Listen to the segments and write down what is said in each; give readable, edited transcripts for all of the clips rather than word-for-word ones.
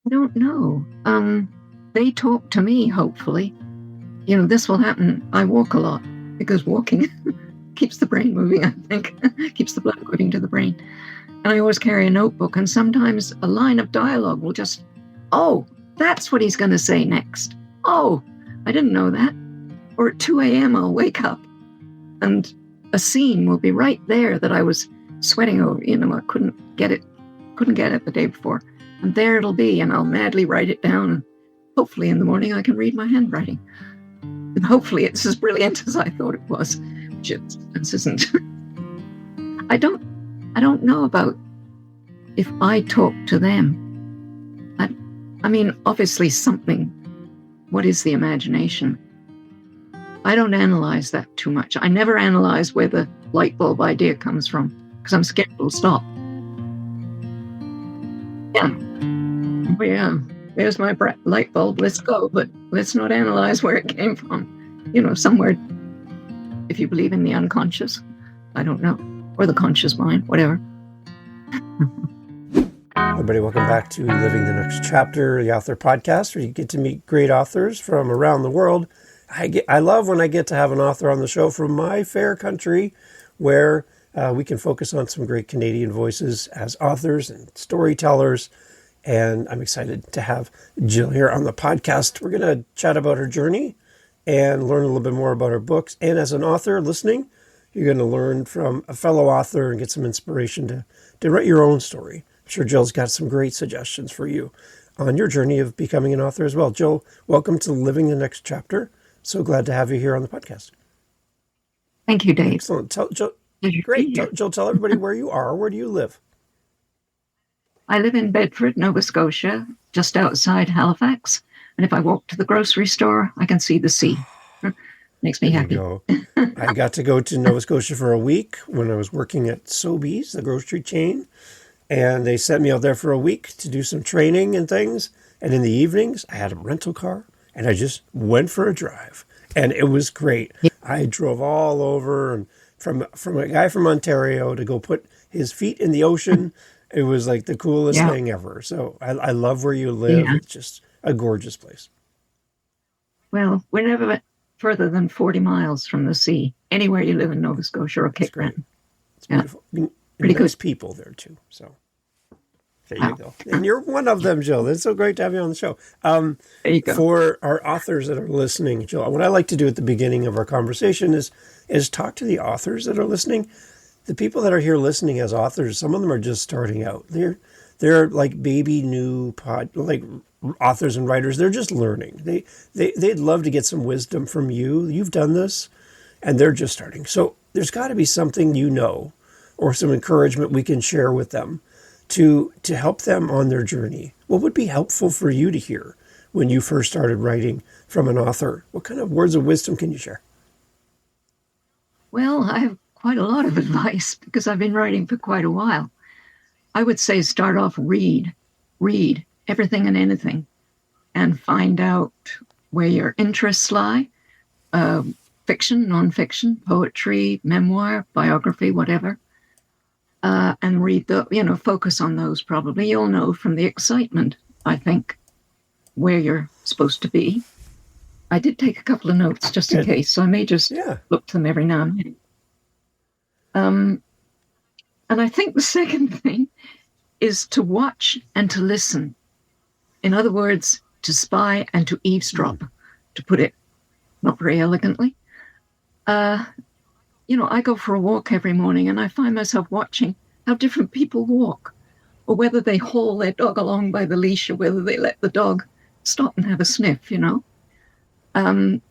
I don't know. They talk to me, hopefully. This will happen. I walk a lot because walking keeps the brain moving, I think, keeps the blood moving to the brain. And I always carry a notebook, and sometimes a line of dialogue will just, oh, that's what he's going to say next. Oh, I didn't know that. Or at 2 a.m. I'll wake up and a scene will be right there that I was sweating over. I couldn't get it the day before. And there it'll be, and I'll madly write it down. And hopefully in the morning I can read my handwriting. And hopefully it's as brilliant as I thought it was, which it isn't. I don't know about if I talk to them. I mean, obviously something. What is the imagination? I don't analyze that too much. I never analyze where the light bulb idea comes from because I'm scared it'll stop. Yeah, there's my light bulb. Let's go, but let's not analyze where it came from. Somewhere, if you believe in the unconscious, I don't know, or the conscious mind, whatever. Everybody, welcome back to Living the Next Chapter, the author podcast, where you get to meet great authors from around the world. I love when I get to have an author on the show from my fair country, where we can focus on some great Canadian voices as authors and storytellers. And I'm excited to have Jill here on the podcast. We're going to chat about her journey and learn a little bit more about her books. And as an author listening, you're going to learn from a fellow author and get some inspiration to write your own story. I'm sure Jill's got some great suggestions for you on your journey of becoming an author as well. Jill, welcome to Living the Next Chapter. So glad to have you here on the podcast. Thank you, Dave. Excellent. Jill, tell everybody where you are. Where do you live? I live in Bedford, Nova Scotia, just outside Halifax. And if I walk to the grocery store, I can see the sea. Makes me happy. I got to go to Nova Scotia for a week when I was working at Sobeys, the grocery chain. And they sent me out there for a week to do some training and things. And in the evenings, I had a rental car and I just went for a drive. And it was great. Yeah. I drove all over, and from a guy from Ontario to go put his feet in the ocean. It was like the coolest thing ever. So I love where you live. Yeah. It's just a gorgeous place. Well, we're never further than 40 miles from the sea. Anywhere you live in Nova Scotia or Cape Breton. It's beautiful. Pretty nice people there too. So there you go. And you're one of them, Jill. It's so great to have you on the show. There you go. For our authors that are listening, Jill, what I like to do at the beginning of our conversation is talk to the authors that are listening. The people that are here listening as authors, some of them are just starting out. They're like baby new authors and writers. They're just learning. They'd love to get some wisdom from you. You've done this, and they're just starting. So there's got to be something or some encouragement we can share with them to help them on their journey. What would be helpful for you to hear when you first started writing from an author? What kind of words of wisdom can you share? Well, I have quite a lot of advice because I've been writing for quite a while. I would say start off, read everything and anything, and find out where your interests lie. Fiction, nonfiction, poetry, memoir, biography, whatever. And read focus on those probably. You'll know from the excitement, I think, where you're supposed to be. I did take a couple of notes just in case, so I may just look to them every now and then. And I think the second thing is to watch and to listen. In other words, to spy and to eavesdrop, to put it not very elegantly. I go for a walk every morning and I find myself watching how different people walk, or whether they haul their dog along by the leash or whether they let the dog stop and have a sniff, And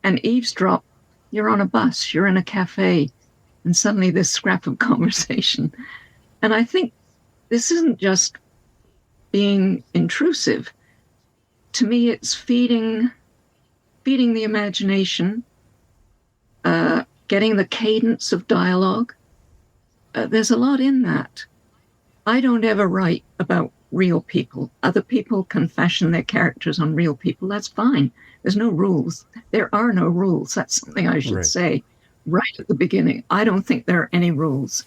eavesdrop, you're on a bus, you're in a cafe, and suddenly this scrap of conversation. And I think this isn't just being intrusive. To me, it's feeding the imagination, getting the cadence of dialogue. There's a lot in that. I don't ever write about real people. Other people can fashion their characters on real people. That's fine. There's no rules. There are no rules. That's something I should say right at the beginning. I don't think there are any rules,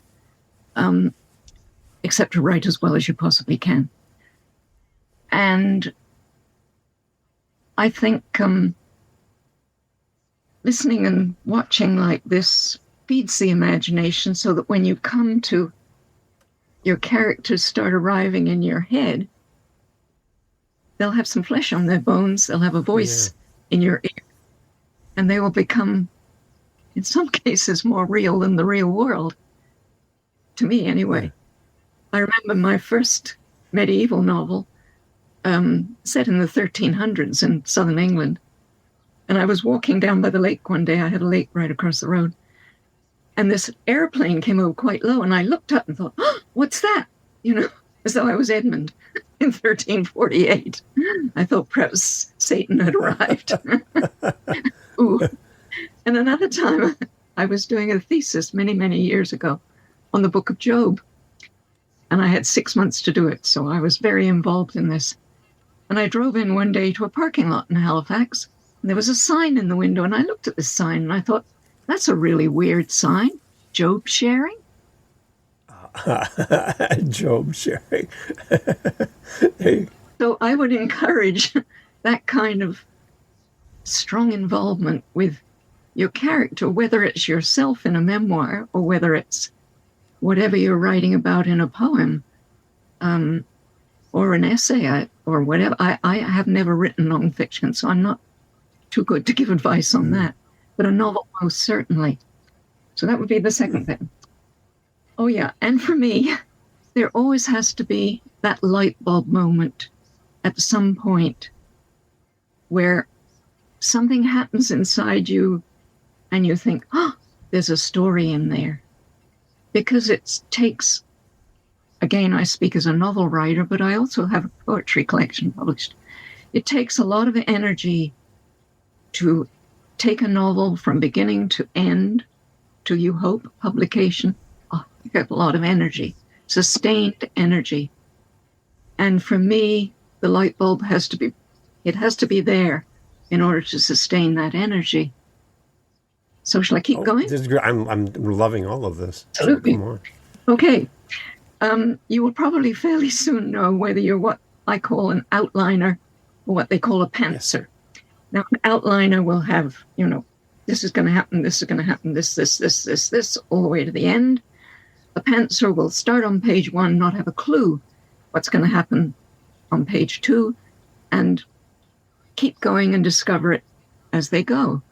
except to write as well as you possibly can. And I think listening and watching like this feeds the imagination, so that when you come to your characters start arriving in your head, they'll have some flesh on their bones, they'll have a voice in your ear, and they will become, in some cases, more real than the real world. To me, anyway. I remember my first medieval novel, set in the 1300s in southern England. And I was walking down by the lake one day. I had a lake right across the road. And this airplane came over quite low. And I looked up and thought, oh, what's that? You know, as though I was Edmund in 1348. I thought perhaps Satan had arrived. Ooh. And another time, I was doing a thesis many, many years ago on the book of Job. And I had 6 months to do it. So I was very involved in this. And I drove in one day to a parking lot in Halifax. And there was a sign in the window. And I looked at this sign and I thought, that's a really weird sign. Job sharing? Job sharing. So I would encourage that kind of strong involvement with your character, whether it's yourself in a memoir or whether it's whatever you're writing about in a poem, or an essay or whatever. I have never written nonfiction, so I'm not too good to give advice on that. But a novel, most certainly. So that would be the second thing. Oh, yeah. And for me, there always has to be that light bulb moment at some point where something happens inside you and you think, oh, there's a story in there. Because it takes, again, I speak as a novel writer, but I also have a poetry collection published. It takes a lot of energy to take a novel from beginning to end to, you hope, publication. Oh, you get a lot of energy, sustained energy. And for me, the light bulb has to be there in order to sustain that energy. So shall I keep going? This is great. I'm loving all of this. Absolutely. So come on. Okay. You will probably fairly soon know whether you're what I call an outliner or what they call a pantser. Yes. Now, an outliner will have, this is going to happen, this is going to happen, this, all the way to the end. A pantser will start on page 1, not have a clue what's going to happen on page 2, and keep going and discover it as they go.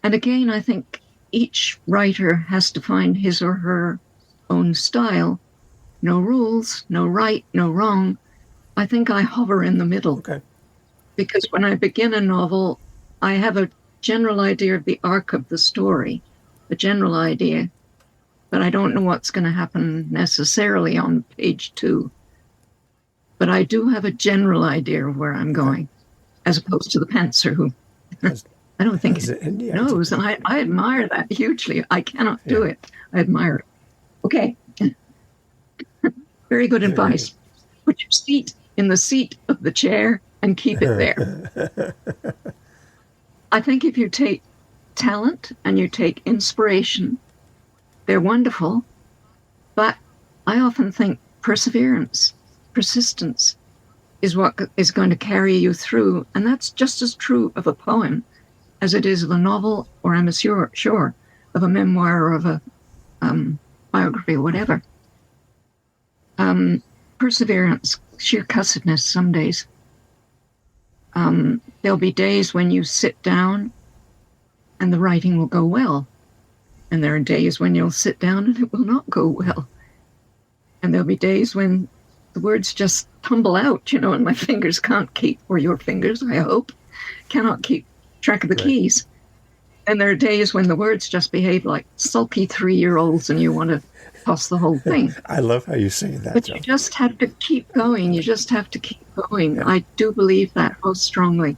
And again, I think each writer has to find his or her own style. No rules, no right, no wrong. I think I hover in the middle. Okay. Because when I begin a novel, I have a general idea of the arc of the story, a general idea, but I don't know what's going to happen necessarily on page 2. But I do have a general idea of where I'm going, as opposed to the pantser who I don't think he knows. And I admire that hugely. I cannot do it. I admire it. Okay. Very good advice. Put your seat in the seat of the chair and keep it there. I think if you take talent and you take inspiration, they're wonderful. But I often think perseverance, persistence is what is going to carry you through. And that's just as true of a poem as it is of a novel, or I'm sure of a memoir or of a biography or whatever. Perseverance, sheer cussedness some days. There'll be days when you sit down and the writing will go well. And there are days when you'll sit down and it will not go well. And there'll be days when the words just tumble out, and my fingers can't keep, or your fingers, I hope, cannot keep track of the keys. And there are days when the words just behave like sulky 3-year-olds and you want to toss the whole thing. I love how you say that. But you just have to keep going. You just have to keep going. Yeah. I do believe that most strongly.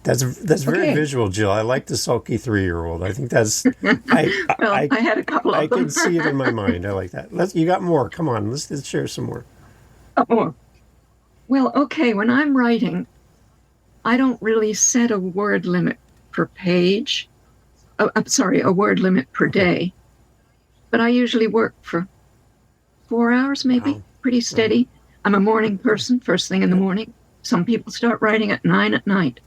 That's very visual, Jill. I like the sulky 3-year-old. I think that's... I had a couple of them. I can see it in my mind. I like that. You got more. Come on. Let's share some more. More. Well, okay. When I'm writing, I don't really set a word limit per page. A word limit per day. But I usually work for 4 hours, maybe. Wow. Pretty steady. I'm a morning person, first thing in the morning. Some people start writing at 9 at night.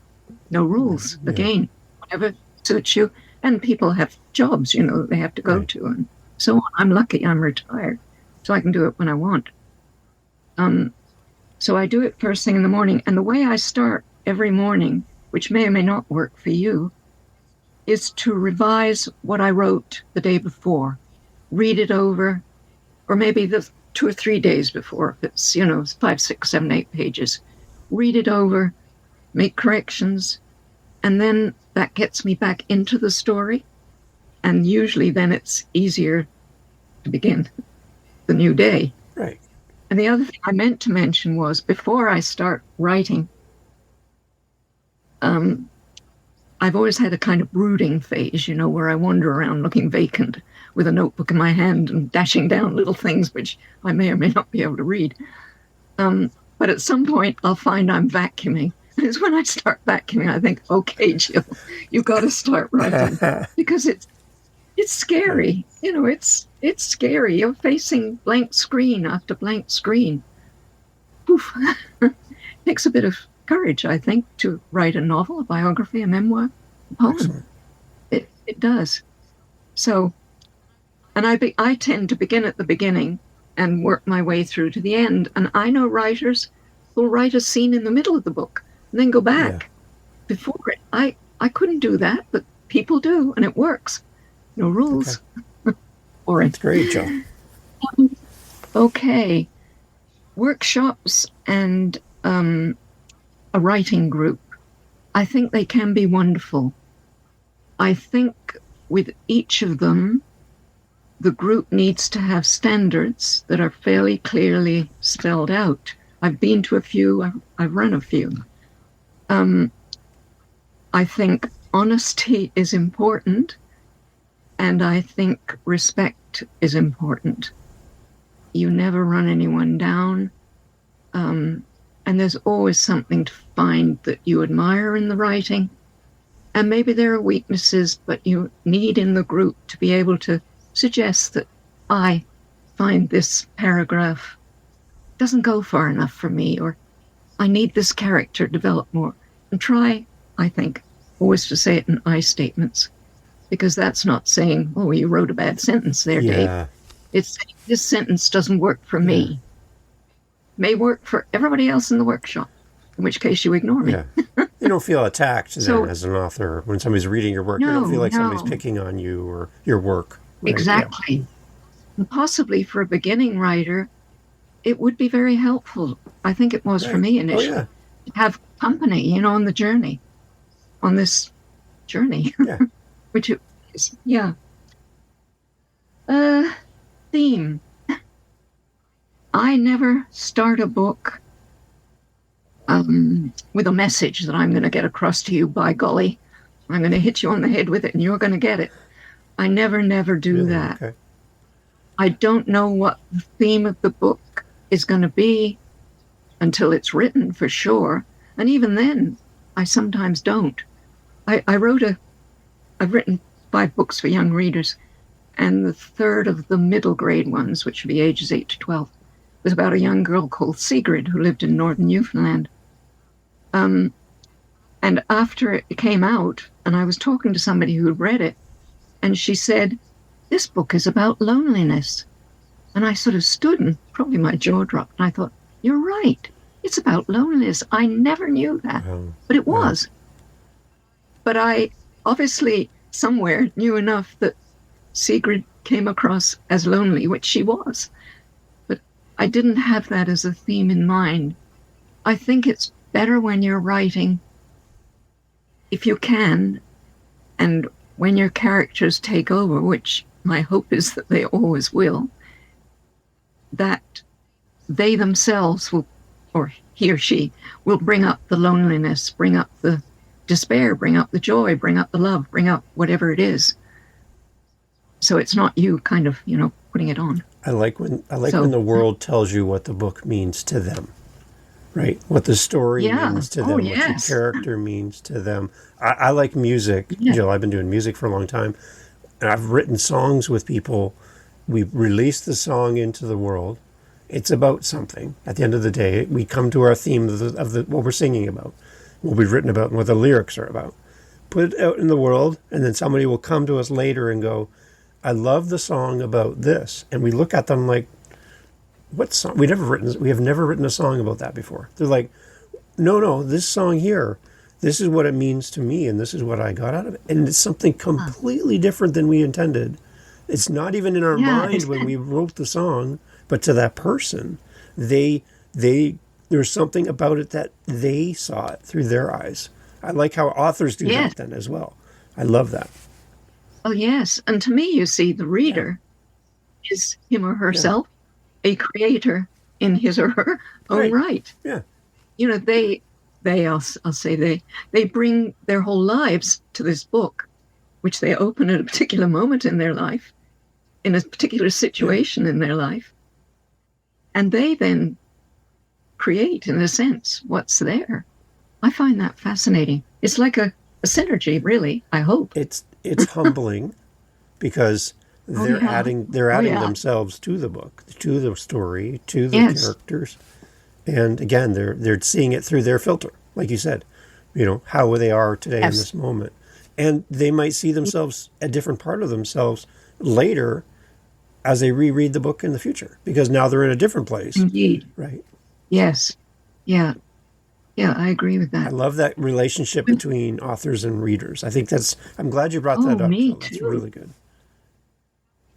No rules. Yeah. Again, whatever suits you. And people have jobs, they have to go to, and so on. I'm lucky. I'm retired, so I can do it when I want. So I do it first thing in the morning. And the way I start every morning, which may or may not work for you, is to revise what I wrote the day before, read it over, or maybe the 2 or 3 days before, if it's, 5, 6, 7, 8 pages. Read it over, make corrections, and then that gets me back into the story. And usually then it's easier to begin the new day. Right. And the other thing I meant to mention was, before I start writing, I've always had a kind of brooding phase, where I wander around looking vacant with a notebook in my hand and dashing down little things which I may or may not be able to read. But at some point I'll find I'm vacuuming. And it's when I start vacuuming, I think, okay, Jill, you've got to start writing. Because it's scary. It's scary. You're facing blank screen after blank screen. Poof. Takes a bit of courage, I think, to write a novel, a biography, a memoir, a poem. Excellent. It does. So, and I tend to begin at the beginning and work my way through to the end. And I know writers will write a scene in the middle of the book and then go back before it. I couldn't do that, but people do, and it works. No rules. Okay. Or That's great, Joe. Okay. Workshops and a writing group, I think they can be wonderful. I think with each of them, the group needs to have standards that are fairly clearly spelled out. I've been to a few, I've run a few. I think honesty is important, and I think respect is important. You never run anyone down. And there's always something to find that you admire in the writing. And maybe there are weaknesses, but you need in the group to be able to suggest that I find this paragraph doesn't go far enough for me, or I need this character developed more. And try, I think, always to say it in I statements, because that's not saying, oh, you wrote a bad sentence there, Dave. It's saying, this sentence doesn't work for me. May work for everybody else in the workshop, in which case you ignore me. You don't feel attacked then as an author when somebody's reading your work. You don't feel like somebody's picking on you or your work. Right? Exactly. Yeah. And possibly for a beginning writer, it would be very helpful. I think it was for me initially. To have company, on the journey, on this journey. Yeah. Which it is, theme. I never start a book with a message that I'm going to get across to you, by golly. I'm going to hit you on the head with it and you're going to get it. I never do that. Okay. I don't know what the theme of the book is going to be until it's written, for sure. And even then, I sometimes don't. I've written 5 books for young readers, and the third of the middle grade ones, which would be ages 8 to 12, was about a young girl called Sigrid who lived in northern Newfoundland. And after it came out, and I was talking to somebody who had read it, and she said, this book is about loneliness. And I sort of stood and probably my jaw dropped, and I thought, you're right. It's about loneliness. I never knew that, but it was. But I obviously somewhere knew enough that Sigrid came across as lonely, which she was. I didn't have that as a theme in mind. I think it's better when you're writing, if you can, and when your characters take over, which my hope is that they always will, that they themselves will, or he or she, will bring up the loneliness, bring up the despair, bring up the joy, bring up the love, bring up whatever it is. So it's not you kind of, putting it on. I like when the world tells you what the book means to them, right? What the story means to them, what the character means to them. I like music. Jill, I've been doing music for a long time, and I've written songs with people. We release the song into the world, It's about something. At the end of the day, we come to our theme of the what we're singing about, what we've written about, and what the lyrics are about. Put it out in the world, and then somebody will come to us later and go, I love the song about this. And we look at them like, what song? We have never written a song about that before. They're like, no, this song here, this is what it means to me, and this is what I got out of it. And it's something completely different than we intended. It's not even in our mind when we wrote the song, but to that person, there's something about it that they saw it through their eyes. I like how authors do that then as well. I love that. Oh, yes. And to me, you see, the reader is him or herself, a creator in his or her own right. Yeah. You know, I'll say they bring their whole lives to this book, which they open at a particular moment in their life, in a particular situation in their life. And they then create, in a sense, what's there. I find that fascinating. It's like a synergy, really, I hope. It's humbling because they're adding themselves to the book, to the story, to the characters. And again, they're seeing it through their filter, like you said, how they are today in this moment. And they might see themselves, a different part of themselves later as they reread the book in the future, because now they're in a different place. Indeed. Right. Yes. Yeah. Yeah, I agree with that. I love that relationship between authors and readers. I think I'm glad you brought that up. Me Phil. That's too. really good.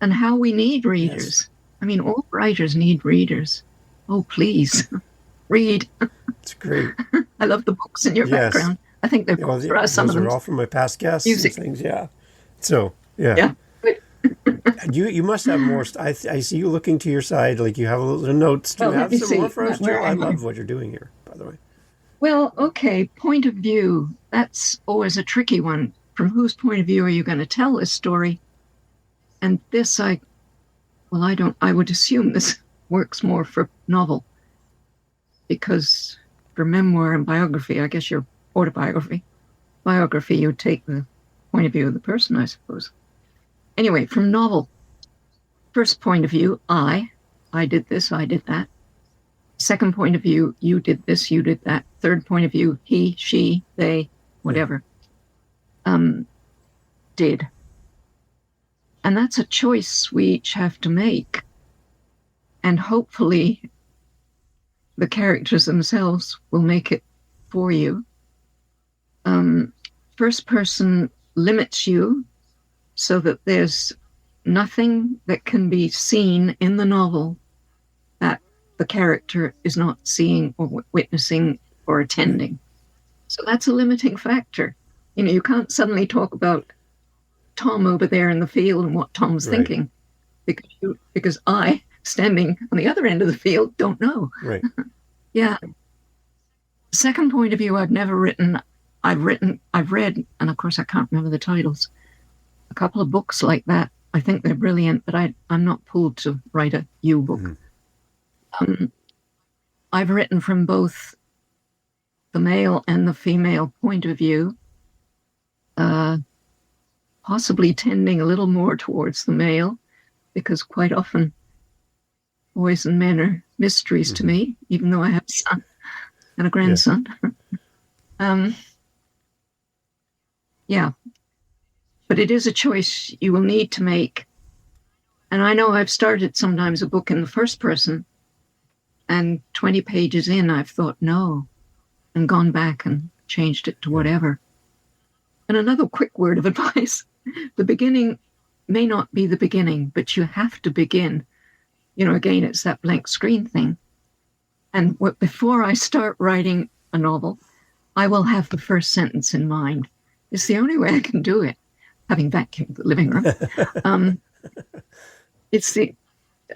And how we need readers. Yes. I mean, all writers need readers. Oh, please, read. It's great. I love the books in your background. I think they're books for us. Some of them are all from my past guests and things. Yeah. So, yeah. You must have more. I see you looking to your side, like you have a little notes. Do you have some more for us, Jill? I love what you're doing here, by the way. Well, okay, point of view. That's always a tricky one. From whose point of view are you going to tell this story? And this, I would assume this works more for novel. Because for memoir and biography, I guess your biography, you take the point of view of the person, I suppose. Anyway, from novel, first point of view, I did this, I did that. Second point of view, you did this, you did that. Third point of view, he, she, they, whatever. Did. And that's a choice we each have to make. And hopefully the characters themselves will make it for you. First person limits you so that there's nothing that can be seen in the novel that the character is not seeing or witnessing or attending. So that's a limiting factor. You can't suddenly talk about Tom over there in the field and what Tom's thinking because I, standing on the other end of the field, don't know. Right. Yeah. Second point of view, I've never written. I've read, and of course I can't remember the titles, a couple of books like that. I think they're brilliant, but I'm not pulled to write a U book. Mm-hmm. I've written from both the male and the female point of view, possibly tending a little more towards the male, because quite often boys and men are mysteries to me, even though I have a son and a grandson. Yeah. But it is a choice you will need to make. And I know I've started sometimes a book in the first person, and 20 pages in, I've thought, no, and gone back and changed it to whatever. And another quick word of advice, the beginning may not be the beginning, but you have to begin. Again, it's that blank screen thing. And before I start writing a novel, I will have the first sentence in mind. It's the only way I can do it, having vacuumed the living room.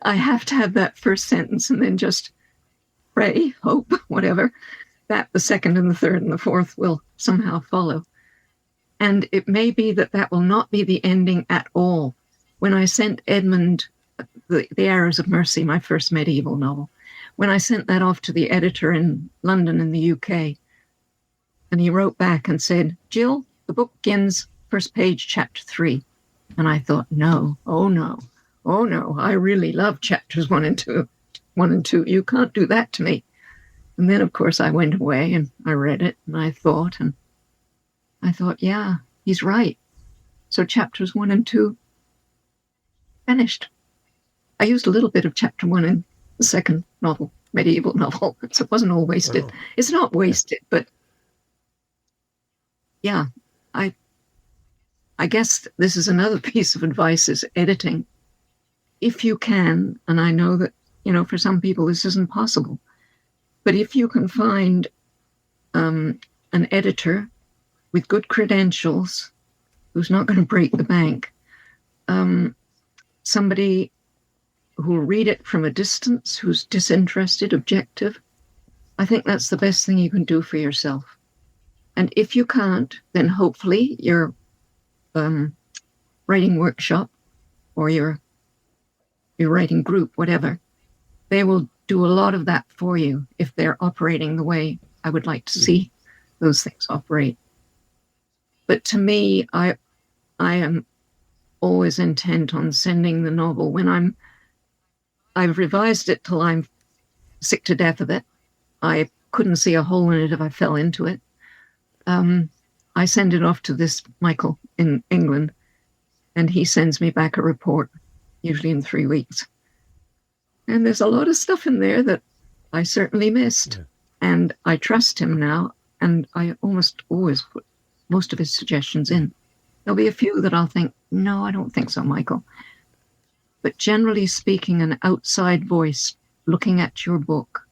I have to have that first sentence and then just pray, hope, whatever, that the second and the third and the fourth will somehow follow. And it may be that will not be the ending at all. When I sent Edmund the Arrows of Mercy, my first medieval novel, when I sent that off to the editor in London in the UK, and he wrote back and said, Jill, the book begins first page, chapter 3. And I thought, no, I really love chapters 1 and 2. 1 and 2. You can't do that to me. And then, of course, I went away and I read it and I thought, yeah, he's right. So chapters 1 and 2 finished. I used a little bit of chapter 1 in the second novel, medieval novel, so it wasn't all wasted. Wow. It's not wasted, but yeah, I guess this is another piece of advice is editing. If you can, and I know that, for some people this isn't possible, but if you can find an editor with good credentials who's not going to break the bank, somebody who will read it from a distance, who's disinterested, objective, I think that's the best thing you can do for yourself. And if you can't, then hopefully your writing workshop or your writing group, whatever, they will do a lot of that for you if they're operating the way I would like to see those things operate. But to me, I am always intent on sending the novel when I've revised it till I'm sick to death of it. I couldn't see a hole in it if I fell into it. I send it off to this Michael in England, and he sends me back a report, usually in 3 weeks. And there's a lot of stuff in there that I certainly missed. Yeah. And I trust him now, and I almost always put most of his suggestions in. There'll be a few that I'll think, no, I don't think so, Michael. But generally speaking, an outside voice looking at your book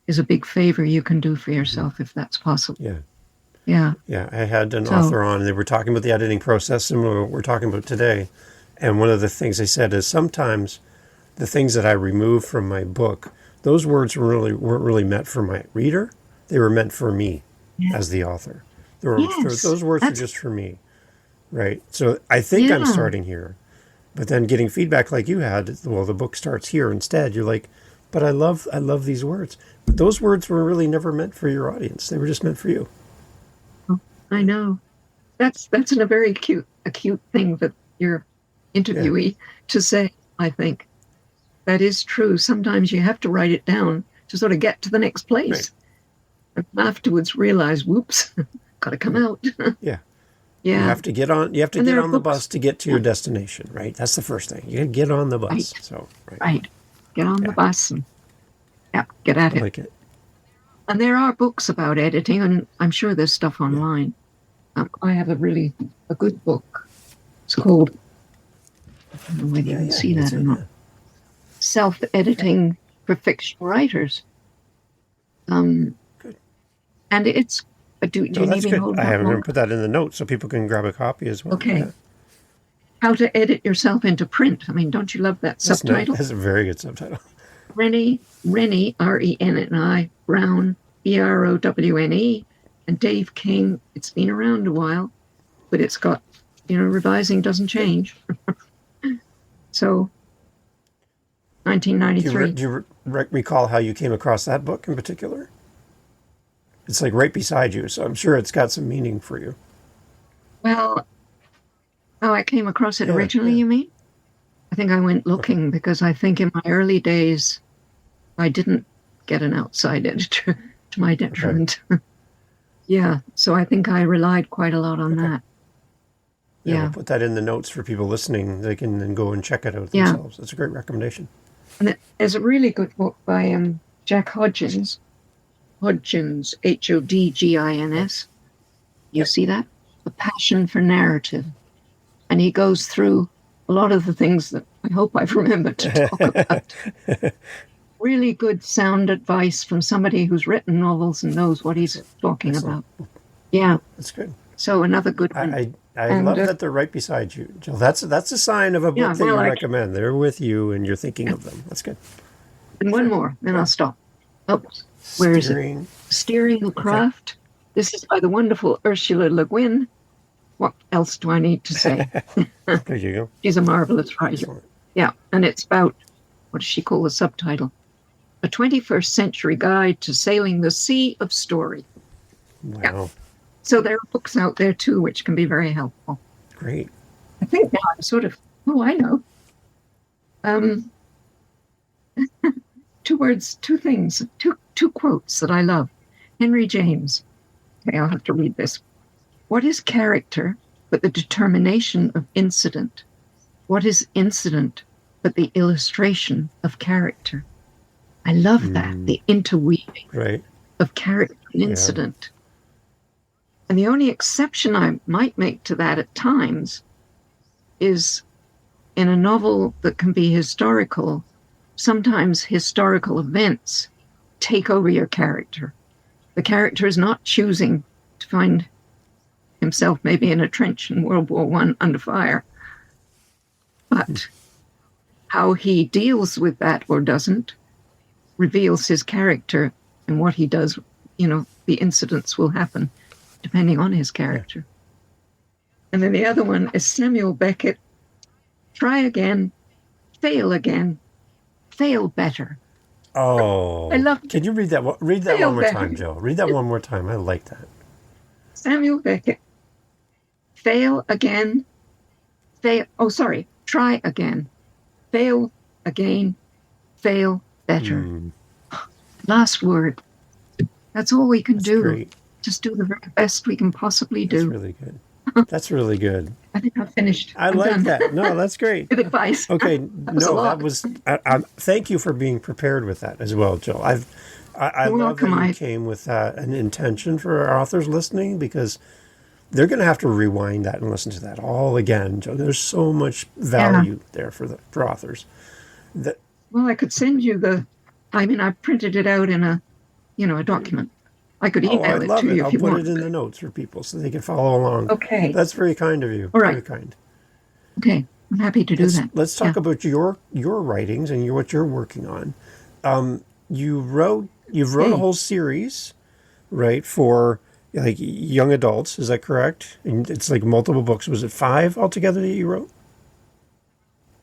is a big favor you can do for yourself if that's possible. Yeah. Yeah. Yeah. I had an author on, and they were talking about the editing process, and what we're talking about today. And one of the things they said is sometimes the things that I remove from my book, those words weren't really meant for my reader. They were meant for me as the author. Those words are just for me. Right. So I think I'm starting here. But then getting feedback like you had, well, the book starts here instead. You're like, but I love these words. But those words were really never meant for your audience. They were just meant for you. I know. That's a very acute thing that your interviewee to say, I think. That is true. Sometimes you have to write it down to sort of get to the next place. Right. And afterwards realize, whoops, got to come out. Yeah. Yeah. You have to get on the bus to get to your destination, right? That's the first thing. You got to get on the bus. Right. So, right. Get on the bus and get at it. I like it. And there are books about editing, and I'm sure there's stuff online. I have a good book. It's called, I don't know whether you can see that or not. Self-editing for fiction writers. Good. And it's, do you need me to hold I that haven't more? put that in the notes so people can grab a copy as well. Okay. Yeah. How to edit yourself into print. I mean, don't you love that subtitle? That's a very good subtitle. Rennie, R-E-N-N-I, Brown, B-R-O-W-N-E, and Dave King. It's been around a while, but it's got, revising doesn't change. So, 1993. Do you recall how you came across that book in particular? It's like right beside you, so I'm sure it's got some meaning for you. Well, I came across it originally, you mean? I think I went looking because I think in my early days, I didn't get an outside editor to my detriment. Okay. Yeah, so I think I relied quite a lot on that. Yeah, we'll put that in the notes for people listening. They can then go and check it out themselves. That's a great recommendation. And there's a really good book by Jack Hodgins, Hodgins. You see that? The Passion for Narrative. And he goes through a lot of the things that I hope I've remembered to talk about. Really good sound advice from somebody who's written novels and knows what he's talking about. Yeah. That's good. So another good one. I love that they're right beside you, Jill. That's a sign of a book that you recommend. They're with you and you're thinking of them. That's good. And one more, then I'll stop. Oh, where is it? Steering the Craft. Okay. This is by the wonderful Ursula Le Guin. What else do I need to say? There you go. She's a marvelous writer. Yeah, and it's about, what does she call the subtitle? A 21st Century Guide to Sailing the Sea of Story. Wow. Yeah. So there are books out there too, which can be very helpful. Great. I think now I'm sort of, I know. two things, two quotes that I love. Henry James. Okay, I'll have to read this. What is character but the determination of incident? What is incident but the illustration of character? I love that, the interweaving of character and incident. And the only exception I might make to that at times is in a novel that can be historical, sometimes historical events take over your character. The character is not choosing to find himself maybe in a trench in World War I under fire, but how he deals with that or doesn't reveals his character, and what he does, the incidents will happen depending on his character. And then the other one is Samuel Beckett. Try again, fail better. Oh, I love. Can you read that? Read that one more time, Joe. Read that one more time. I like that. Samuel Beckett. Fail again. Try again. Fail again. Fail better. Last word. That's all we can do. Great. Just do the very best we can possibly do. That's really good. That's really good. I think I've finished. I'm like done. That. No, that's great. Good advice. Okay. That was. Thank you for being prepared with that as well, Jill. I love that you came with an intention for our authors listening, because they're going to have to rewind that and listen to that all again, Jill. There's so much value there for authors. Well, I could send you I printed it out in a document. I could email it to you if you want. I'll put it in the notes for people so they can follow along. Okay. That's very kind of you. All right. Very kind. Okay. I'm happy to do that. Let's talk about your writings and what you're working on. You've wrote a whole series, right, for like young adults. Is that correct? And it's like multiple books. Was it 5 altogether that you wrote?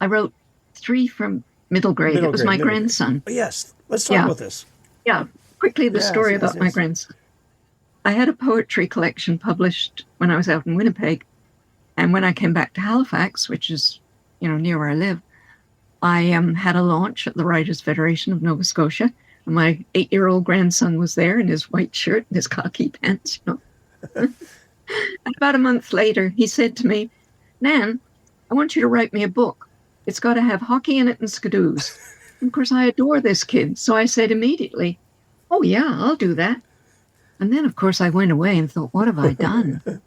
I wrote 3 from middle grade. It was my grandson. Oh, yes. Let's talk about this. Yeah. Quickly, the story about my grandson. I had a poetry collection published when I was out in Winnipeg. And when I came back to Halifax, which is, near where I live, I had a launch at the Writers' Federation of Nova Scotia. And my 8-year-old grandson was there in his white shirt and his khaki pants, And about a month later, he said to me, Nan, I want you to write me a book. It's got to have hockey in it and skidoos. And of course, I adore this kid. So I said immediately, oh, yeah, I'll do that. And then, of course, I went away and thought, what have I done? I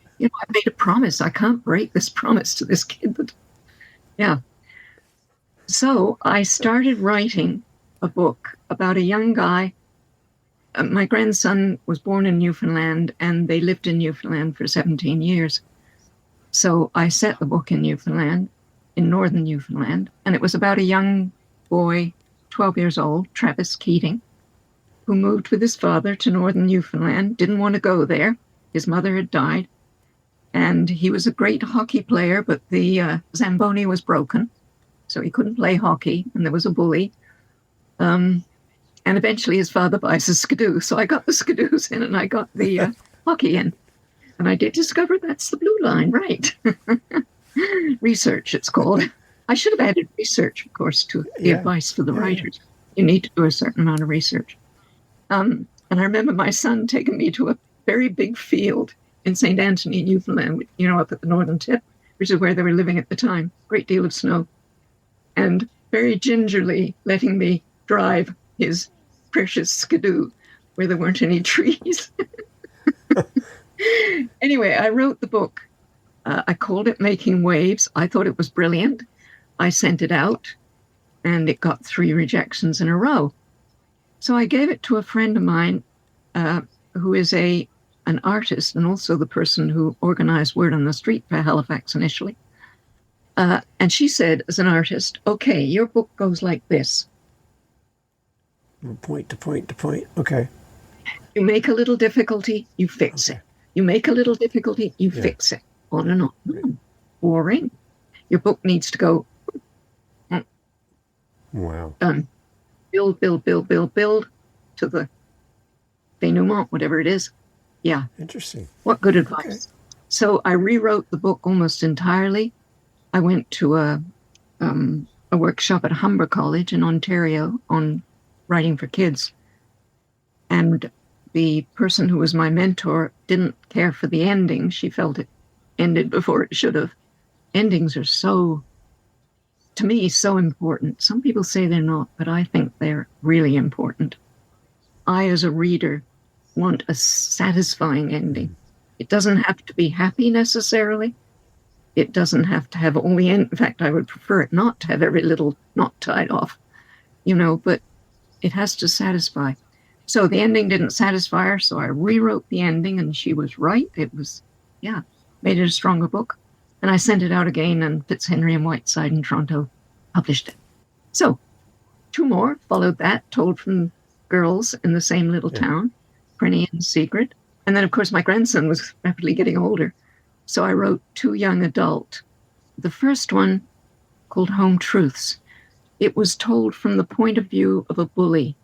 made a promise. I can't break this promise to this kid. But yeah. So I started writing a book about a young guy. My grandson was born in Newfoundland, and they lived in Newfoundland for 17 years. So I set the book in Newfoundland, in northern Newfoundland, and it was about a young boy, 12 years old, Travis Keating, who moved with his father to northern Newfoundland, didn't want to go there. His mother had died. And he was a great hockey player, but the Zamboni was broken. So he couldn't play hockey, and there was a bully. And eventually his father buys a skidoo. So I got the skidoos in, and I got the hockey in. And I did discover that's the blue line, right? Research, it's called. I should have added research, of course, to the advice for the writers. You need to do a certain amount of research. And I remember my son taking me to a very big field in St. Anthony, Newfoundland, up at the northern tip, which is where they were living at the time. Great deal of snow. And very gingerly letting me drive his precious skidoo where there weren't any trees. Anyway, I wrote the book. I called it Making Waves. I thought it was brilliant. I sent it out, and it got 3 rejections in a row. So I gave it to a friend of mine who is an artist and also the person who organized Word on the Street for Halifax initially. And she said, as an artist, okay, your book goes like this. Point to point to point. Okay. You make a little difficulty, you fix it. You make a little difficulty, you fix it. On and on. Boring. Your book needs to go. Wow. Done. Build to the denouement, whatever it is. Yeah. Interesting. What good advice. Okay. So I rewrote the book almost entirely. I went to a workshop at Humber College in Ontario on writing for kids. And the person who was my mentor didn't care for the ending. She felt it ended before it should have. Endings are so, to me, so important. Some people say they're not, but I think they're really important. I, as a reader, want a satisfying ending. It doesn't have to be happy necessarily. It doesn't have to have all the end. In fact, I would prefer it not to have every little knot tied off, but it has to satisfy. So the ending didn't satisfy her, so I rewrote the ending, and she was right. It was, made it a stronger book. And I sent it out again, and Fitzhenry and Whiteside in Toronto published it. So 2 more followed that, told from girls in the same little town, Prinny and Secret. And then, of course, my grandson was rapidly getting older. So I wrote 2 young adult. The first one, called Home Truths, it was told from the point of view of a bully.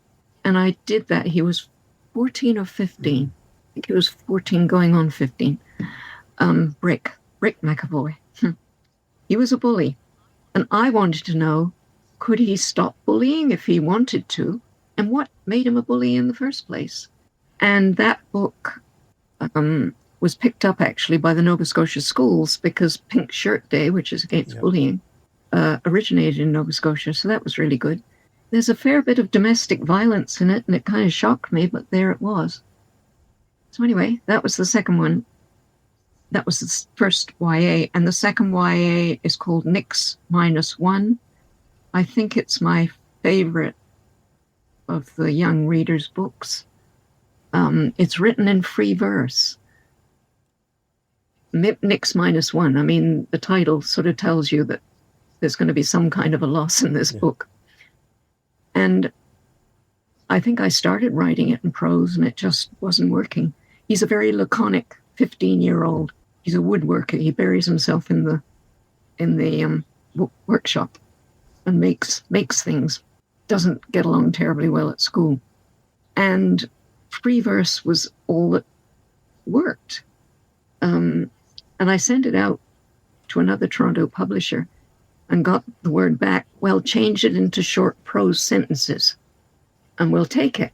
And I did that. He was 14 or 15. I think he was 14 going on 15. Rick McAvoy. He was a bully. And I wanted to know, could he stop bullying if he wanted to? And what made him a bully in the first place? And that book was picked up actually by the Nova Scotia schools because Pink Shirt Day, which is against bullying, originated in Nova Scotia. So that was really good. There's a fair bit of domestic violence in it, and it kind of shocked me, but there it was. So anyway, that was the second one. That was the first YA, and the second YA is called Nix -1. I think it's my favorite of the young readers' books. It's written in free verse. Nix -1. I mean, the title sort of tells you that there's going to be some kind of a loss in this book. And I think I started writing it in prose, and it just wasn't working. He's a very laconic 15-year-old. He's a woodworker. He buries himself in the workshop and makes things. Doesn't get along terribly well at school. And free verse was all that worked. And I sent it out to another Toronto publisher and got the word back, well, change it into short prose sentences and we'll take it.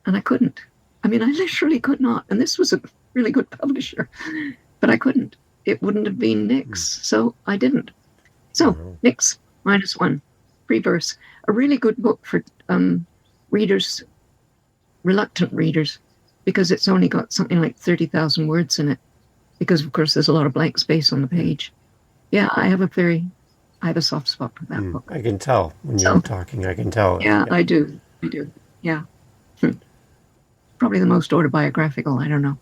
And I couldn't. I mean, I literally could not. And this was a really good publisher, but I couldn't. It wouldn't have been Nix, so I didn't. So, Nix -1, free verse. A really good book for readers, reluctant readers, because it's only got something like 30,000 words in it. Because, of course, there's a lot of blank space on the page. Yeah, I have a soft spot for that book. I can tell when you're talking. I can tell. Yeah, I do. Yeah. Probably the most autobiographical. I don't know.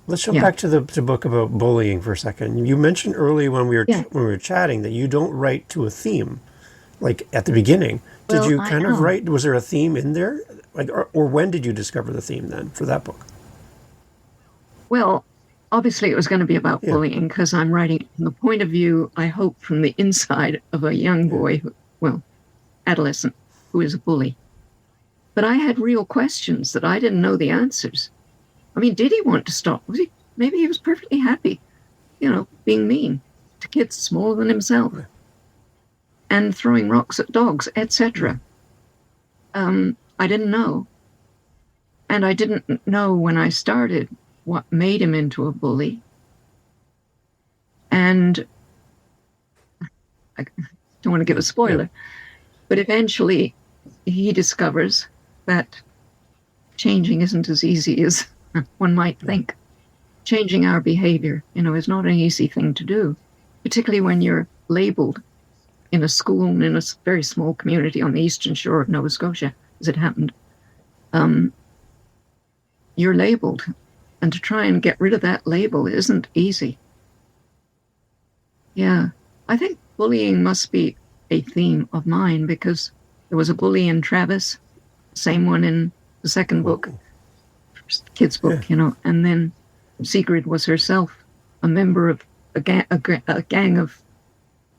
Let's jump back to the book about bullying for a second. You mentioned earlier when we were chatting that you don't write to a theme, like at the beginning. Did you kind of write? Was there a theme in there, like, or when did you discover the theme then for that book? Well, obviously it was going to be about bullying because I'm writing from the point of view, I hope, from the inside of a young boy, adolescent, who is a bully. But I had real questions that I didn't know the answers. I mean, did he want to stop? Maybe he was perfectly happy, being mean to kids smaller than himself and throwing rocks at dogs, etc. I didn't know. And I didn't know when I started what made him into a bully. And I don't want to give a spoiler, but eventually he discovers that changing isn't as easy as one might think. Changing our behavior, is not an easy thing to do, particularly when you're labeled in a school in a very small community on the eastern shore of Nova Scotia, as it happened. You're labeled, and to try and get rid of that label isn't easy. Yeah, I think bullying must be a theme of mine because there was a bully in Travis, same one in the second book, kid's book, and then Sigrid was herself a member of a gang of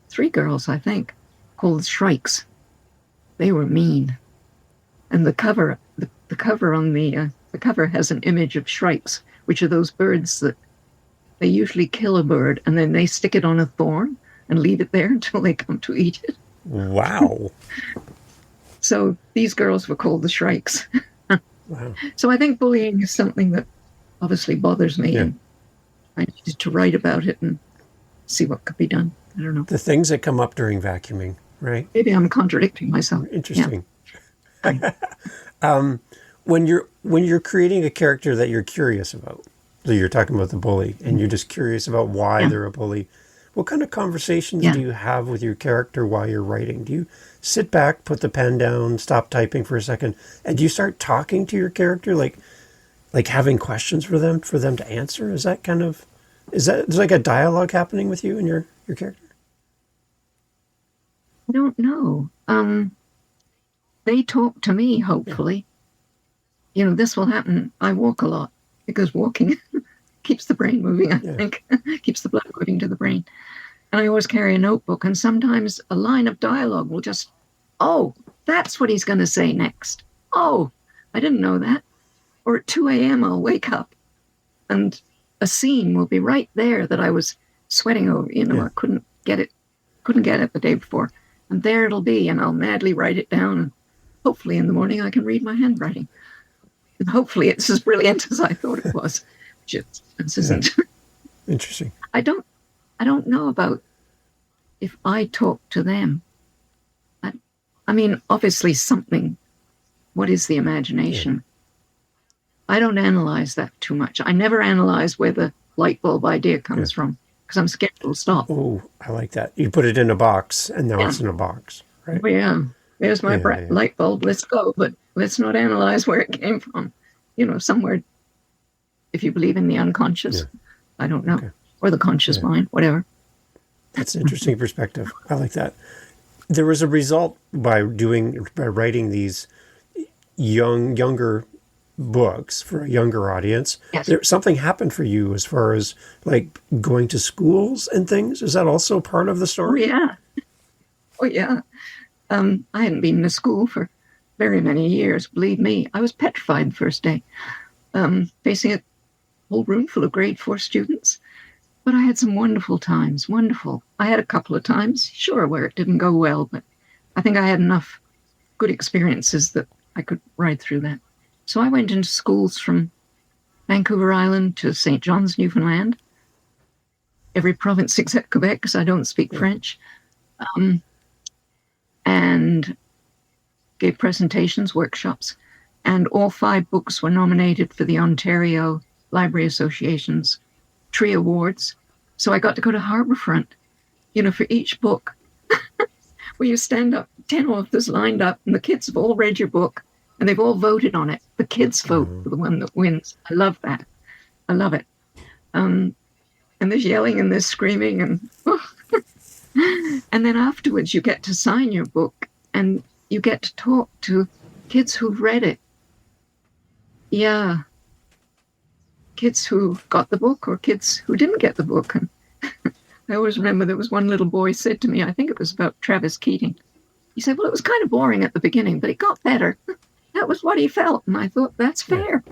3 girls, I think, called Shrikes. They were mean, and the cover on the cover has an image of shrikes, which are those birds that they usually kill a bird and then they stick it on a thorn and leave it there until they come to eat it. Wow. So these girls were called the Shrikes. Wow. So I think bullying is something that obviously bothers me, Yeah. and I needed to write about it and see what could be done. I don't know. The things that come up during vacuuming, right? Maybe I'm contradicting myself. Interesting. Yeah. When you're creating a character that you're curious about, so you're talking about the bully, and you're just curious about why they're a bully, what kind of conversations do you have with your character while you're writing? Do you sit back, put the pen down, stop typing for a second, and do you start talking to your character, like having questions for them to answer? Is that there's like a dialogue happening with you and your character? I don't know. They talk to me, hopefully. Yeah. This will happen. I walk a lot because walking keeps the brain moving, I think, keeps the blood moving to the brain. And I always carry a notebook, and sometimes a line of dialogue will just, oh, that's what he's going to say next. Oh, I didn't know that. Or at 2 a.m. I'll wake up and a scene will be right there that I was sweating over. I couldn't get it the day before. And there it'll be, and I'll madly write it down. And hopefully in the morning I can read my handwriting. And hopefully it's as brilliant as I thought it was, which it isn't. Interesting. I don't know about if I talk to them. I mean, obviously something. What is the imagination? Yeah. I don't analyze that too much. I never analyze where the light bulb idea comes from, because I'm scared it'll stop. Oh, I like that. You put it in a box, and now it's in a box, right? Oh, yeah. There's my light bulb. Let's go. But let's not analyze where it came from. Somewhere, if you believe in the unconscious, I don't know. Okay. Or the conscious mind, whatever. That's an interesting perspective. I like that. There was a result by writing these younger books for a younger audience. Yes. Something happened for you as far as like going to schools and things. Is that also part of the story? Oh yeah. I hadn't been to school for very many years. Believe me, I was petrified the first day, facing a whole room full of grade 4 students. But I had some wonderful times. Wonderful. I had a couple of times, sure, where it didn't go well, but I think I had enough good experiences that I could ride through that. So I went into schools from Vancouver Island to St. John's, Newfoundland, every province except Quebec, because I don't speak French, and gave presentations, workshops, and all 5 books were nominated for the Ontario Library Association's Tree Awards. So I got to go to Harbourfront, for each book, where you stand up, 10 authors lined up, and the kids have all read your book, and they've all voted on it. The kids vote for the one that wins. I love that. I love it. And there's yelling and there's screaming, and and then afterwards you get to sign your book, and you get to talk to kids who've read it. Yeah. Kids who got the book or kids who didn't get the book. And I always remember there was one little boy said to me, I think it was about Travis Keating. He said, well, it was kind of boring at the beginning, but it got better. That was what he felt. And I thought, that's fair.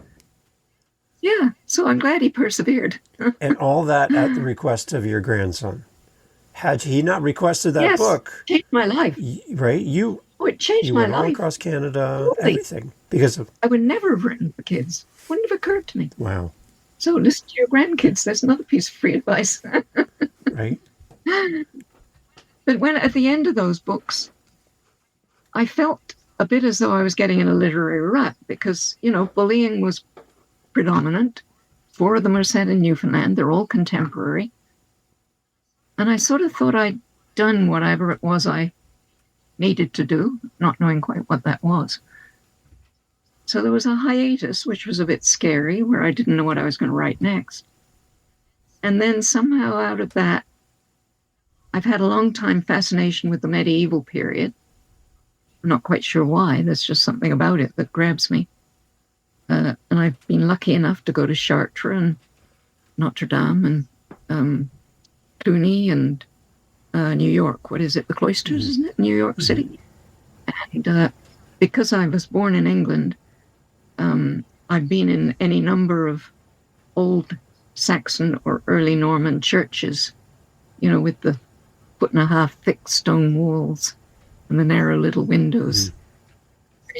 Yeah. So I'm glad he persevered. And all that at the request of your grandson. Had he not requested that book, it changed my life. Right? It changed my life. You went all across Canada, everything. Because of... I would never have written for kids. Wouldn't have occurred to me. Wow. So listen to your grandkids. There's another piece of free advice. Right. But when at the end of those books, I felt a bit as though I was getting in a literary rut because, bullying was predominant. 4 of them are set in Newfoundland. They're all contemporary. And I sort of thought I'd done whatever it was I needed to do, not knowing quite what that was. So there was a hiatus, which was a bit scary, where I didn't know what I was going to write next. And then somehow out of that, I've had a long time fascination with the medieval period. I'm not quite sure why. There's just something about it that grabs me. And I've been lucky enough to go to Chartres and Notre Dame and Cluny and New York. What is it? The Cloisters, isn't it? New York City. And because I was born in England, I've been in any number of old Saxon or early Norman churches, with the 1.5 foot thick stone walls and the narrow little windows.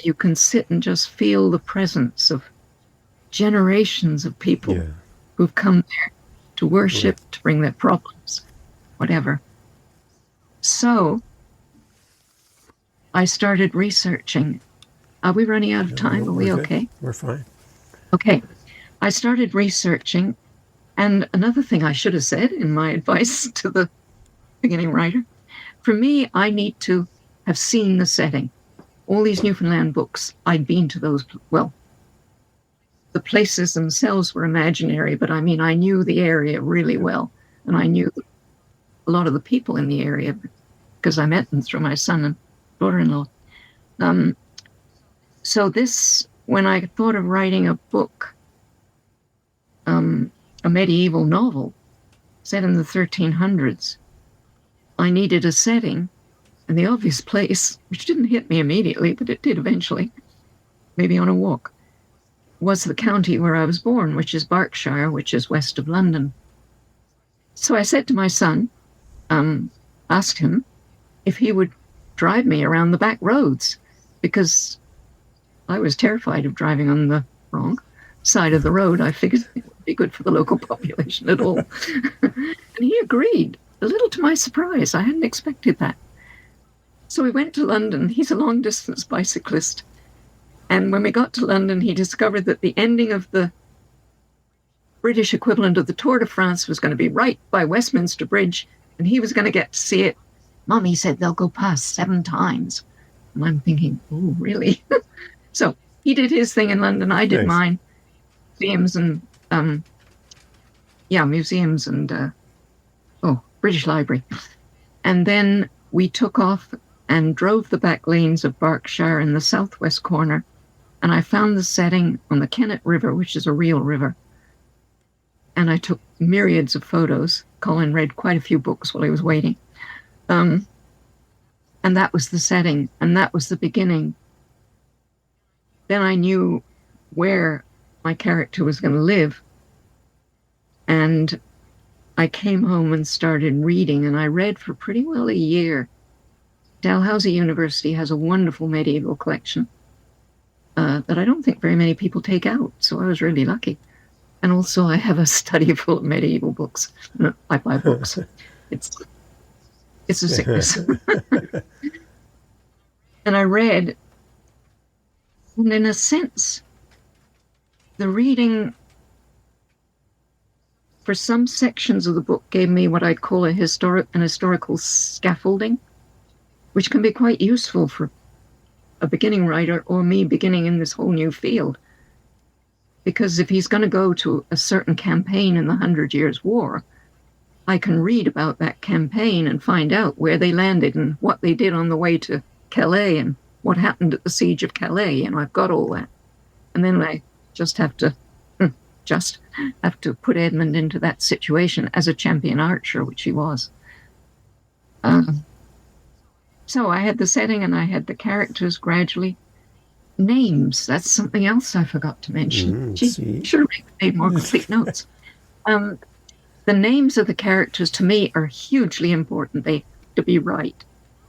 you can sit and just feel the presence of generations of people Yeah. who've come there to worship, to bring their problems, whatever. So I started researching. Are we running out of time? No, Are we're we good. okay? We're fine. Okay. I started researching. And another thing I should have said in my advice to the beginning writer, for me, I need to have seen the setting. All these Newfoundland books, I'd been to those, well, the places themselves were imaginary, but I mean, I knew the area really well. And I knew a lot of the people in the area because I met them through my son and daughter-in-law. So this, when I thought of writing a book, a medieval novel set in the 1300s, I needed a setting, and the obvious place, which didn't hit me immediately, but it did eventually, maybe on a walk, was the county where I was born, which is Berkshire, which is west of London. So I said to my son, asked him if he would drive me around the back roads, because I was terrified of driving on the wrong side of the road. I figured it would be good for the local population at all. And he agreed, a little to my surprise. I hadn't expected that. So we went to London. He's a long-distance bicyclist. And when we got to London, he discovered that the ending of the British equivalent of the Tour de France was going to be right by Westminster Bridge, and he was going to get to see it. Mommy said they'll go past 7 times. And I'm thinking, oh, really? So he did his thing in London. I did mine. Museums and, museums and, British Library. And then we took off and drove the back lanes of Berkshire in the southwest corner. And I found the setting on the Kennet River, which is a real river. And I took myriads of photos. Colin read quite a few books while he was waiting. And that was the setting, and that was the beginning. Then I knew where my character was going to live. And I came home and started reading, and I read for pretty well a year. Dalhousie University has a wonderful medieval collection that I don't think very many people take out, so I was really lucky. And also I have a study full of medieval books. No, I buy books. It's a sickness. And I read, and in a sense, the reading for some sections of the book gave me what I'd call an historical scaffolding, which can be quite useful for a beginning writer or me beginning in this whole new field. Because if he's going to go to a certain campaign in the 100 Years' War, I can read about that campaign and find out where they landed and what they did on the way to Calais and what happened at the siege of Calais. And I've got all that. And then I just have to put Edmund into that situation as a champion archer, which he was. So I had the setting and I had the characters gradually. Names, that's something else I forgot to mention. Should have made more complete notes. The names of the characters to me are hugely important. They have to be right.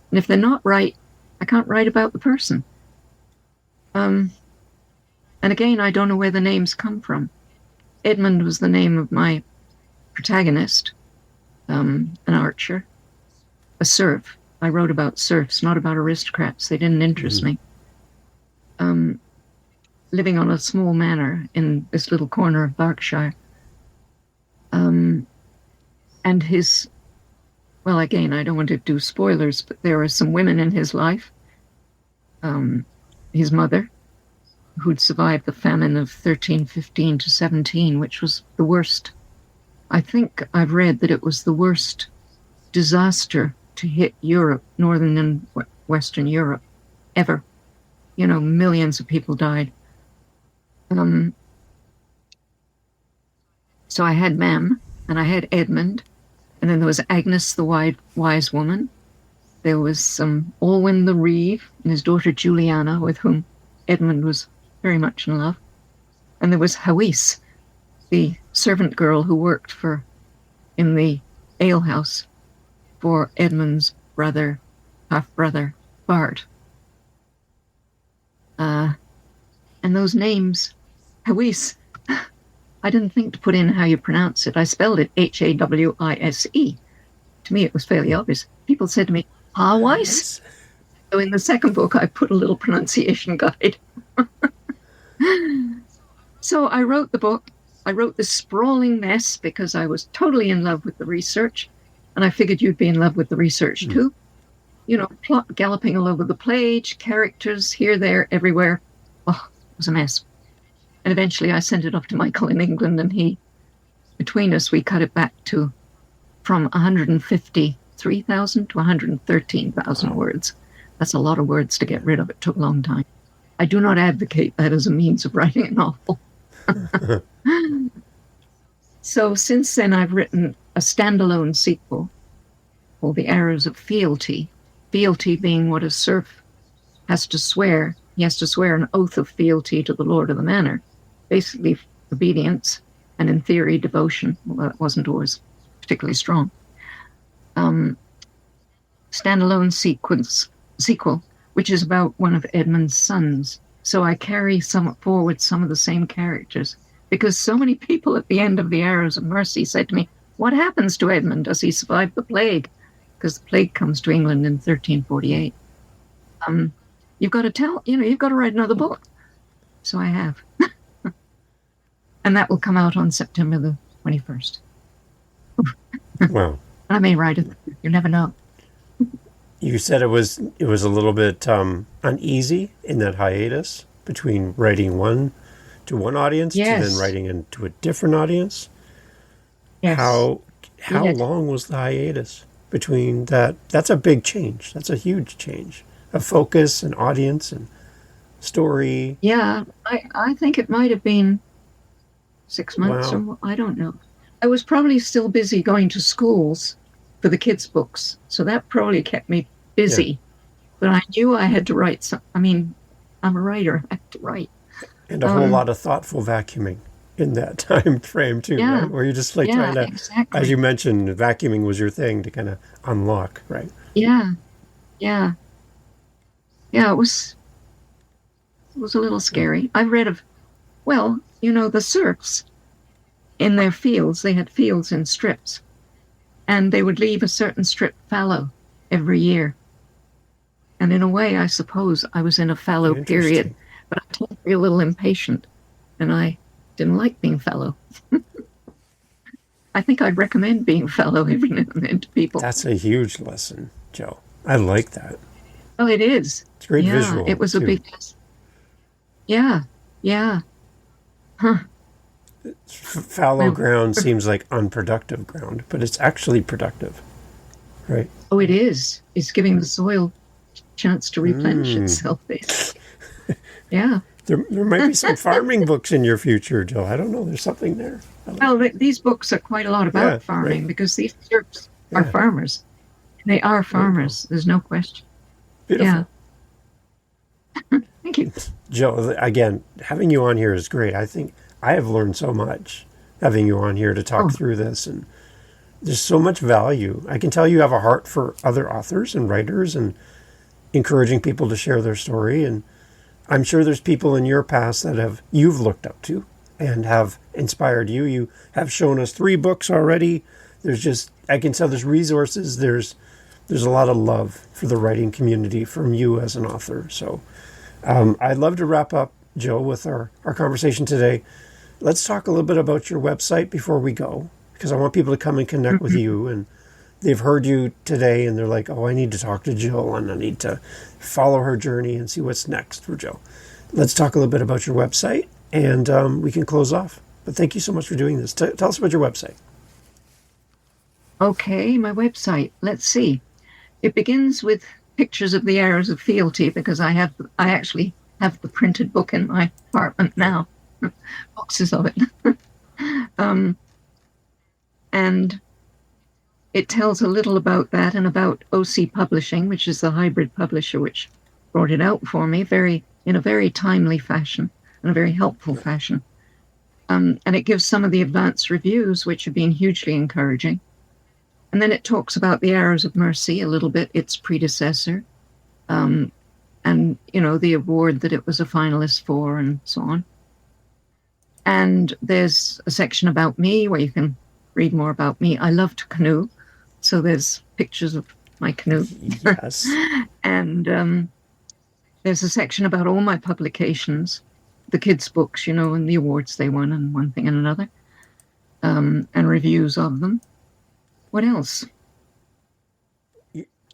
And if they're not right, I can't write about the person. And again, I don't know where the names come from. Edmund was the name of my protagonist, an archer, a serf. I wrote about serfs, not about aristocrats. They didn't interest me. Living on a small manor in this little corner of Berkshire. And his, well, again, I don't want to do spoilers, but there were some women in his life. His mother, who'd survived the famine of 1315 to 17, which was the worst. I think I've read that it was the worst disaster to hit Europe, Northern and Western Europe, ever. You know, millions of people died. So I had Mem, and I had Edmund, and then there was Agnes, the wise woman. There was Olwen the Reeve and his daughter Juliana, with whom Edmund was very much in love. And there was Hawise, the servant girl who worked in the alehouse for Edmund's half-brother, Bart. And those names, Hawise, I didn't think to put in how you pronounce it. I spelled it Hawise. To me, it was fairly obvious. People said to me, Hawise? So in the second book, I put a little pronunciation guide. So I wrote the book. I wrote this sprawling mess because I was totally in love with the research. And I figured you'd be in love with the research too. You know, plot galloping all over the page, characters here, there, everywhere. Oh, it was a mess. And eventually I sent it off to Michael in England, and between us, we cut it back to from 153,000 to 113,000 words. That's a lot of words to get rid of. It took a long time. I do not advocate that as a means of writing a novel. So since then, I've written a standalone sequel called The Arrows of Fealty. Fealty being what a serf has to swear. He has to swear an oath of fealty to the lord of the manor. Basically, obedience and, in theory, devotion. Well, that wasn't always particularly strong. Standalone sequel, which is about one of Edmund's sons. So I carry forward some of the same characters, because so many people at the end of the Arrows of Mercy said to me, what happens to Edmund? Does he survive the plague? Because the plague comes to England in 1348. You've got to write another book. So I have. And that will come out on September the 21st. Wow. I may write it. You never know. You said it was a little bit uneasy in that hiatus between writing one to one audience to then writing into a different audience. Yes. How long was the hiatus between that? That's a big change. That's a huge change of focus and audience and story. Yeah, I think it might have been 6 months or more. I don't know. I was probably still busy going to schools for the kids' books, so that probably kept me busy. Yeah. But I knew I had to write I'm a writer. I have to write. And a whole lot of thoughtful vacuuming in that time frame too, right? Where you're just trying to, exactly. As you mentioned, vacuuming was your thing to kind of unlock, right? Yeah. It was a little scary. I read of, the serfs in their fields, they had fields in strips, and they would leave a certain strip fallow every year. And in a way, I suppose I was in a fallow period, but I tend to be a little impatient, and I didn't like being fallow. I think I'd recommend being fallow every now and then to people. That's a huge lesson, Jo. I like that. Oh, it is. It's great visual. It was a big... Yeah. Huh. Fallow ground seems like unproductive ground, but it's actually productive, right? Oh, it is. It's giving the soil a chance to replenish itself, basically. Yeah. There might be some farming books in your future, Jo. I don't know. There's something there. Well, these books are quite a lot about farming, because these serfs are farmers. They are farmers. Cool. There's no question. Beautiful. Yeah. Thank you. Jo, again, having you on here is great. I think I have learned so much having you on here to talk through this, and there's so much value. I can tell you have a heart for other authors and writers and encouraging people to share their story. And I'm sure there's people in your past that you've looked up to and have inspired you. You have shown us 3 books already. I can tell there's resources. There's a lot of love for the writing community from you as an author. So I'd love to wrap up, Jo, with our conversation today. Let's talk a little bit about your website before we go, because I want people to come and connect with you. And they've heard you today and they're like, oh, I need to talk to Jill and I need to follow her journey and see what's next for Jo. Let's talk a little bit about your website and we can close off. But thank you so much for doing this. Tell us about your website. Okay, my website. Let's see. It begins with pictures of the Arrows of Fealty, because I actually have the printed book in my apartment now. Boxes of it. And it tells a little about that and about OC Publishing, which is the hybrid publisher which brought it out for me in a very timely fashion and a very helpful fashion. And it gives some of the advanced reviews, which have been hugely encouraging. And then it talks about the Arrows of Mercy a little bit, its predecessor, and, the award that it was a finalist for and so on. And there's a section about me where you can read more about me. I love to canoe, so there's pictures of my canoe. Yes. And there's a section about all my publications, the kids' books, and the awards they won and one thing and another, and reviews of them. What else?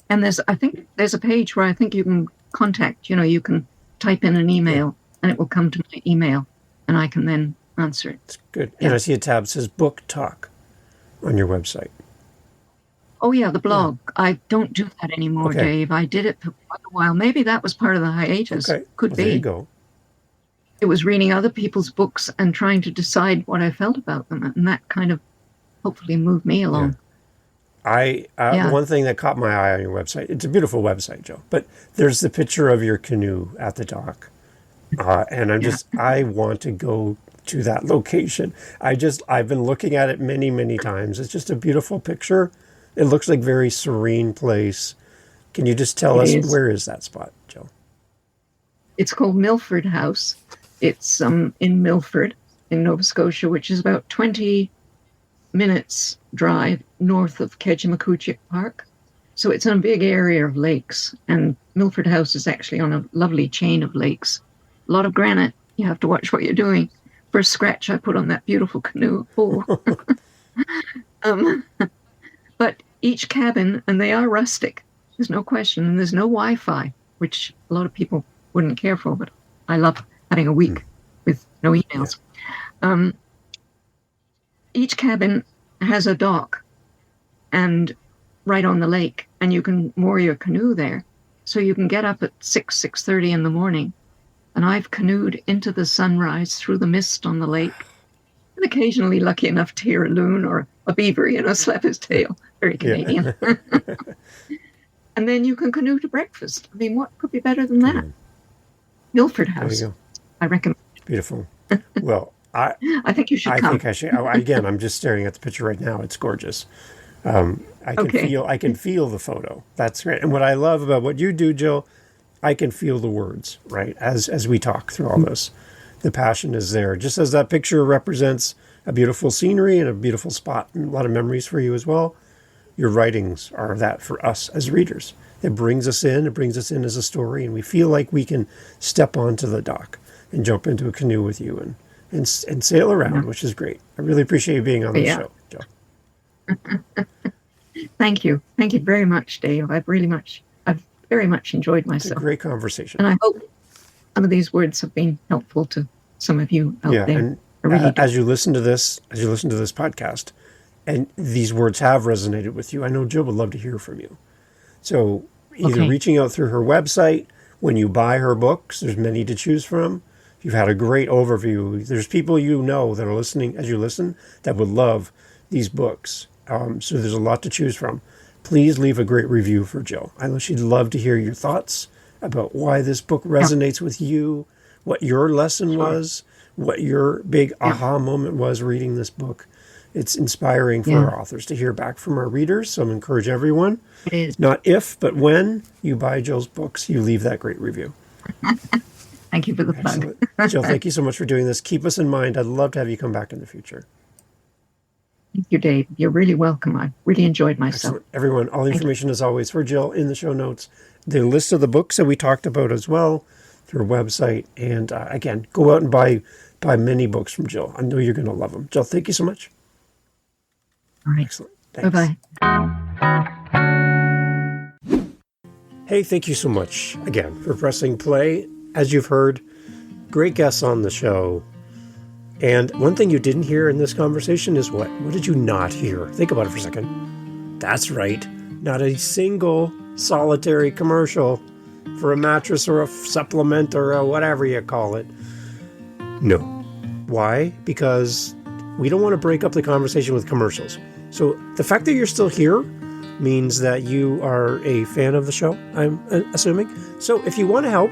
And I think there's a page where I think you can contact, you can type in an email and it will come to my email and I can then answer it. It's good. Yeah. And I see a tab that says book talk on your website. Oh, yeah, the blog. Yeah. I don't do that anymore, Dave. I did it for quite a while. Maybe that was part of the hiatus. Okay. Could be. There you go. It was reading other people's books and trying to decide what I felt about them. And that kind of hopefully moved me along. Yeah. One thing that caught my eye on your website, it's a beautiful website, Joe, but there's the picture of your canoe at the dock. And I want to go to that location. I've been looking at it many, many times. It's just a beautiful picture. It looks like a very serene place. Can you just tell us, where is that spot, Joe? It's called Milford House. It's in Milford, in Nova Scotia, which is about 20 minutes drive north of Ketchimakuchik Park. So it's in a big area of lakes, and Milford House is actually on a lovely chain of lakes. A lot of granite. You have to watch what you're doing. First scratch I put on that beautiful canoe. Oh. But each cabin, and they are rustic, there's no question, and there's no Wi-Fi, which a lot of people wouldn't care for, but I love having a week with no emails. Yeah. Each cabin has a dock and right on the lake, and you can moor your canoe there. So you can get up at 6:30 in the morning, and I've canoed into the sunrise through the mist on the lake, and occasionally lucky enough to hear a loon or a beaver, slap his tail. Very Canadian. Yeah. And then you can canoe to breakfast. I mean, what could be better than that? Milford House. There you go. I recommend. Beautiful. Well, I think you should come. I think I should. Again, I'm just staring at the picture right now. It's gorgeous. I can feel the photo. That's great. And what I love about what you do, Jill, I can feel the words, right? As we talk through all this, the passion is there. Just as that picture represents a beautiful scenery and a beautiful spot and a lot of memories for you as well, your writings are that for us as readers. It brings us in as a story, and we feel like we can step onto the dock and jump into a canoe with you and sail around, which is great. I really appreciate you being on the show, Joe. Thank you. Thank you very much, Dave. I've very much enjoyed myself. It's a great conversation. And I hope some of these words have been helpful to some of you out there. And as you listen to this podcast, and these words have resonated with you, I know Jill would love to hear from you. So either reaching out through her website, when you buy her books, there's many to choose from. You've had a great overview. There's people that are listening as you listen that would love these books. So there's a lot to choose from. Please leave a great review for Jill. I know she'd love to hear your thoughts about why this book resonates with you, what your lesson was, what your big aha moment was reading this book. It's inspiring for our authors to hear back from our readers. So I encourage everyone, not if, but when you buy Jill's books, you leave that great review. Thank you for the plug. Jill, thank you so much for doing this. Keep us in mind. I'd love to have you come back in the future. Thank you, Dave. You're really welcome. I really enjoyed myself. Excellent. Everyone, all the information as always for Jill in the show notes. The list of the books that we talked about as well, through her website. And again, go out and buy many books from Jill. I know you're going to love them. Jill, thank you so much. All right. Excellent. Thanks. Bye-bye. Hey, thank you so much again for pressing play. As you've heard, great guests on the show. And one thing you didn't hear in this conversation is what? What did you not hear? Think about it for a second. That's right. Not a single solitary commercial for a mattress or a supplement or a whatever you call it. No. Why? Because we don't want to break up the conversation with commercials. So the fact that you're still here means that you are a fan of the show, I'm assuming. So if you want to help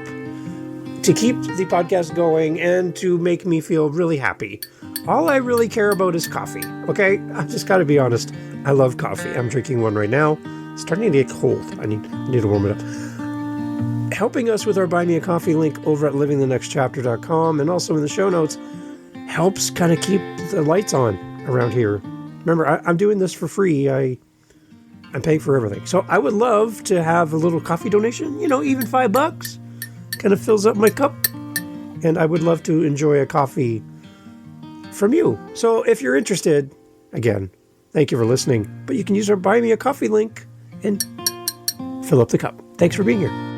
to keep the podcast going and to make me feel really happy, all I really care about is coffee, okay? I just got to be honest. I love coffee. I'm drinking one right now. It's starting to get cold. I need to warm it up. helping us with our Buy Me a Coffee link over at livingthenextchapter.com, and also in the show notes helps kind of keep the lights on around here. Remember, I'm doing this for free. I'm paying for everything. So I would love to have a little coffee donation, even $5 kind of fills up my cup. And I would love to enjoy a coffee from you. So if you're interested, again, thank you for listening. But you can use our Buy Me a Coffee link and fill up the cup. Thanks for being here.